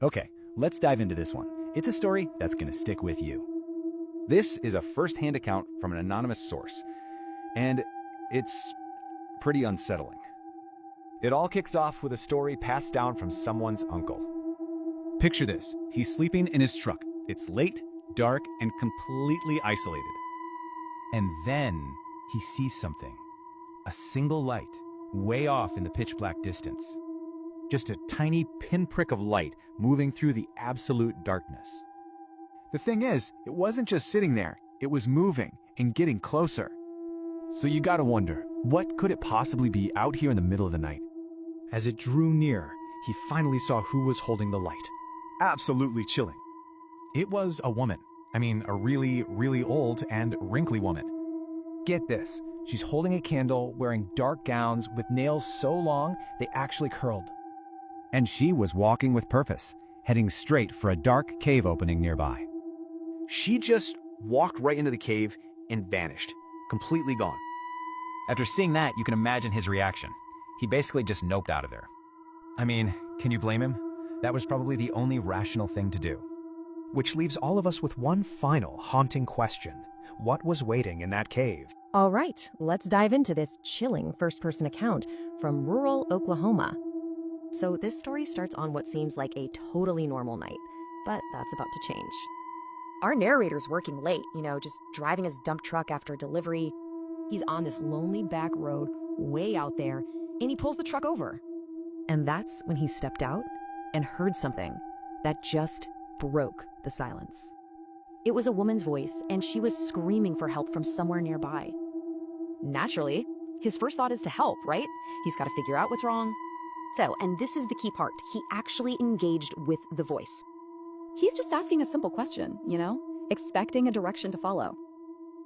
Okay, let's dive into this one. It's a story that's gonna stick with you. This is a first-hand account from an anonymous source, and it's pretty unsettling. It all kicks off with a story passed down from someone's uncle. Picture this. He's sleeping in his truck. It's late, dark, and completely isolated. And then he sees something. A single light, way off in the pitch-black distance. Just a tiny pinprick of light moving through the absolute darkness. The thing is, it wasn't just sitting there. It was moving and getting closer. So you gotta wonder, what could it possibly be out here in the middle of the night? As it drew near, he finally saw who was holding the light. Absolutely chilling. It was a woman. I mean, a really, really old and wrinkly woman. Get this, she's holding a candle, wearing dark gowns with nails so long they actually curled. And she was walking with purpose, heading straight for a dark cave opening nearby. She just walked right into the cave and vanished, completely gone. After seeing that, you can imagine his reaction. He basically just noped out of there. I mean, can you blame him? That was probably the only rational thing to do. Which leaves all of us with one final haunting question. What was waiting in that cave? All right, let's dive into this chilling first-person account from rural Oklahoma. So this story starts on what seems like a totally normal night, but that's about to change. Our narrator's working late, just driving his dump truck after delivery. He's on this lonely back road way out there, and he pulls the truck over. And that's when he stepped out and heard something that just broke the silence. It was a woman's voice, and she was screaming for help from somewhere nearby. Naturally, his first thought is to help, right? He's got to figure out what's wrong. So, and this is the key part, he actually engaged with the voice. He's just asking a simple question, expecting a direction to follow.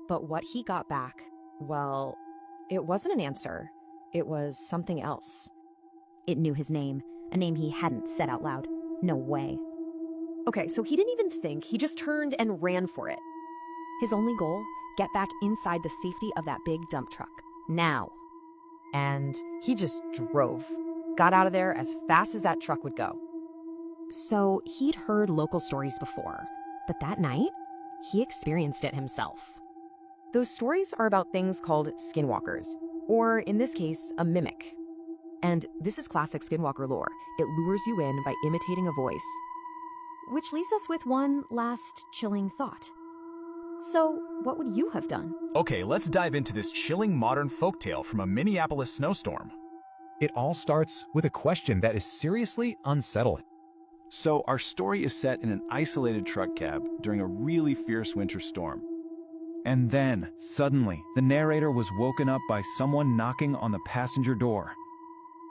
But what he got back, well, it wasn't an answer. It was something else. It knew his name, a name he hadn't said out loud. No way. Okay, so he didn't even think, he just turned and ran for it. His only goal, get back inside the safety of that big dump truck. Now. And he just drove. Got out of there as fast as that truck would go. So he'd heard local stories before, but that night, he experienced it himself. Those stories are about things called skinwalkers, or in this case, a mimic. And this is classic skinwalker lore. It lures you in by imitating a voice. Which leaves us with one last chilling thought. So, what would you have done? Okay, let's dive into this chilling modern folktale from a Minneapolis snowstorm. It all starts with a question that is seriously unsettling. So, our story is set in an isolated truck cab during a really fierce winter storm. And then, suddenly, the narrator was woken up by someone knocking on the passenger door.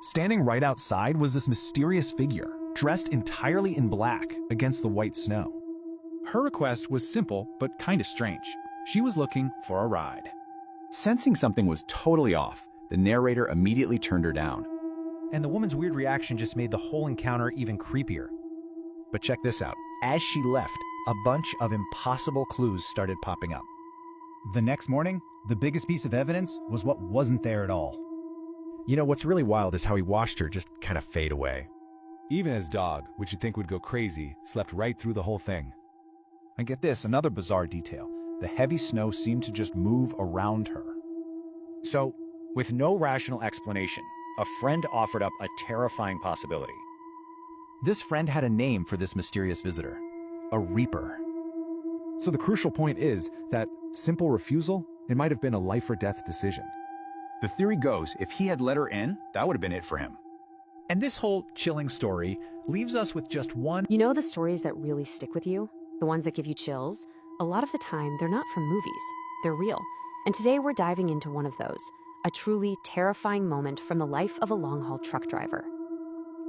Standing right outside was this mysterious figure, dressed entirely in black against the white snow. Her request was simple, but kind of strange. She was looking for a ride. Sensing something was totally off, the narrator immediately turned her down. And the woman's weird reaction just made the whole encounter even creepier. But check this out. As she left, a bunch of impossible clues started popping up. The next morning, the biggest piece of evidence was what wasn't there at all. What's really wild is how he watched her just kind of fade away. Even his dog, which you'd think would go crazy, slept right through the whole thing. And get this, another bizarre detail. The heavy snow seemed to just move around her. So, with no rational explanation, a friend offered up a terrifying possibility. This friend had a name for this mysterious visitor. A Reaper. So the crucial point is that simple refusal, it might have been a life or death decision. The theory goes, if he had let her in, that would have been it for him. And this whole chilling story leaves us with just one. The stories that really stick with you? The ones that give you chills? A lot of the time, they're not from movies. They're real. And today we're diving into one of those. A truly terrifying moment from the life of a long-haul truck driver.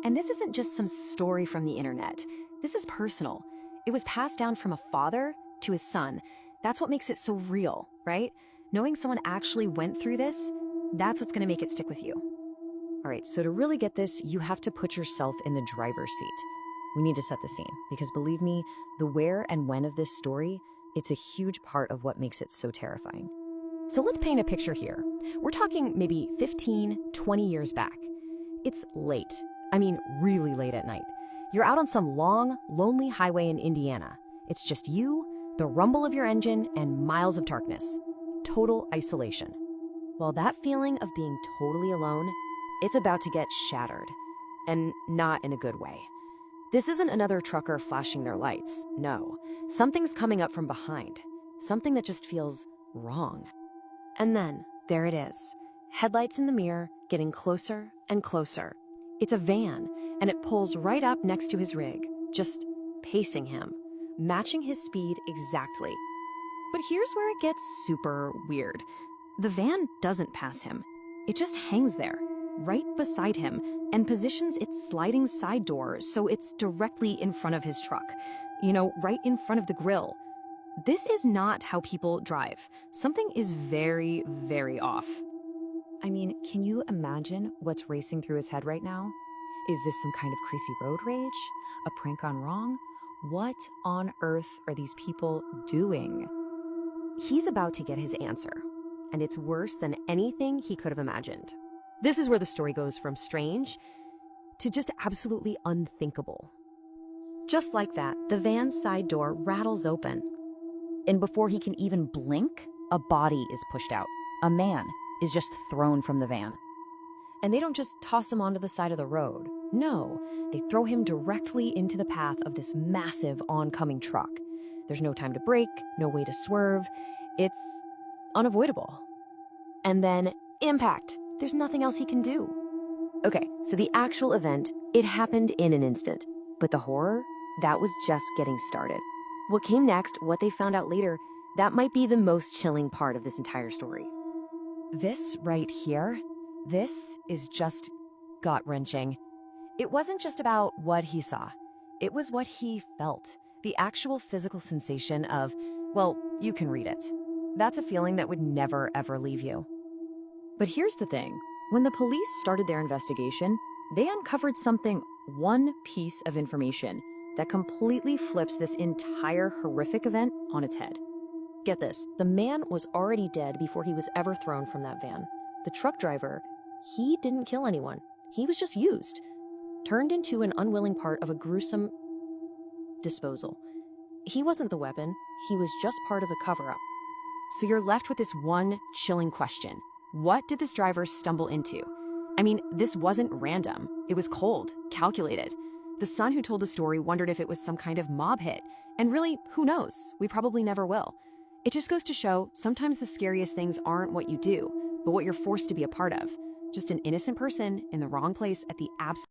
And this isn't just some story from the internet. This is personal. It was passed down from a father to his son. That's what makes it so real, right? Knowing someone actually went through this, that's what's going to make it stick with you. All right, so to really get this, you have to put yourself in the driver's seat. We need to set the scene, because believe me, the where and when of this story, it's a huge part of what makes it so terrifying. So let's paint a picture here. We're talking maybe 15, 20 years back. It's late. I mean, really late at night. You're out on some long, lonely highway in Indiana. It's just you, the rumble of your engine, and miles of darkness. Total isolation. Well, that feeling of being totally alone, it's about to get shattered. And not in a good way. This isn't another trucker flashing their lights. No. Something's coming up from behind. Something that just feels wrong. And then, there it is. Headlights in the mirror, getting closer and closer. It's a van, and it pulls right up next to his rig, just pacing him, matching his speed exactly. But here's where it gets super weird. The van doesn't pass him. It just hangs there, right beside him, and positions its sliding side door so it's directly in front of his truck. You know, right in front of the grill. This is not how people drive. Something is very, very off. I mean, can you imagine what's racing through his head right now? Is this some kind of crazy road rage? A prank gone wrong? What on earth are these people doing? He's about to get his answer, and it's worse than anything he could have imagined. This is where the story goes from strange to just absolutely unthinkable. Just like that, the van's side door rattles open. And before he can even blink, a body is pushed out. A man is just thrown from the van. And they don't just toss him onto the side of the road. No, they throw him directly into the path of this massive oncoming truck. There's no time to brake, no way to swerve. It's unavoidable. And then impact. There's nothing else he can do. Okay, so the actual event, it happened in an instant. But the horror, that was just getting started. What came next, what they found out later, that might be the most chilling part of this entire story. This right here, this is just gut-wrenching. It wasn't just about what he saw. It was what he felt. The actual physical sensation of, well, you can read it. That's a feeling that would never, ever leave you. But here's the thing. When the police started their investigation, they uncovered something, one piece of information, that completely flips this entire horrific event on its head. Get this, the man was already dead before he was ever thrown from that van. The truck driver, he didn't kill anyone. He was just used, turned into an unwilling part of a gruesome disposal. He wasn't the weapon, he was just part of the cover-up. So you're left with this one chilling question. What did this driver stumble into? I mean, this wasn't random. It was cold, calculated. The son who told the story wondered if it was some kind of mob hit. And really, who knows? We probably never will. It just goes to show, sometimes the scariest things aren't what you do, but what you're forced to be a part of. Just an innocent person in the wrong place at the absolute